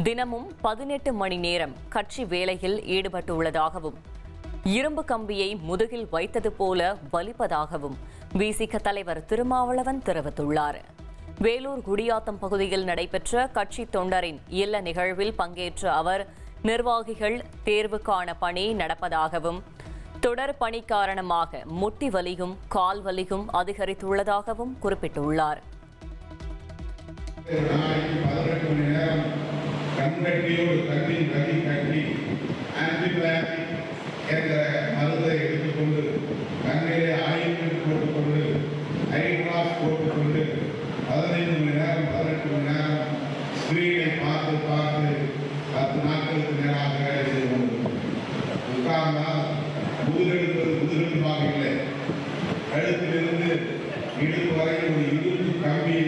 தினமும் 18 மணி நேரம் கட்சி வேலையில் ஈடுபட்டுள்ளதாகவும் இரும்பு கம்பியை முதுகில் வைத்தது போல வலிப்பதாகவும் விசிக தலைவர் திருமாவளவன் தெரிவித்துள்ளார். வேலூர் குடியாத்தம் பகுதியில் நடைபெற்ற கட்சி தொண்டரின் இல்ல நிகழ்வில் பங்கேற்ற அவர் நிர்வாகிகள் தேர்வுக்கான பணி நடப்பதாகவும் தொடர் பணி காரணமாக முட்டி வலியும் கால் வலியும் அதிகரித்துள்ளதாகவும் குறிப்பிட்டுள்ளார். கண்கட்டியோடு கண்ணின் கட்டி கட்டி ஆன்டிபயாட்டிக் என்ற மருந்தை எடுத்துக்கொண்டு கண்ணிலே ஆயிரம் போட்டுக்கொண்டு ஐட்ராஸ் போட்டுக்கொண்டு 15 மணி நேரம் 18 மணி நேரம் ஸ்கிரீனை பார்த்து 10 நாட்களுக்கு நேராக வேலை செய்து கொண்டு உட்கார்ந்தால் முதுகெலும்பாக இல்லை, கழுத்திலிருந்து இடுப்பு வரை ஒரு இரும்பு கம்பியை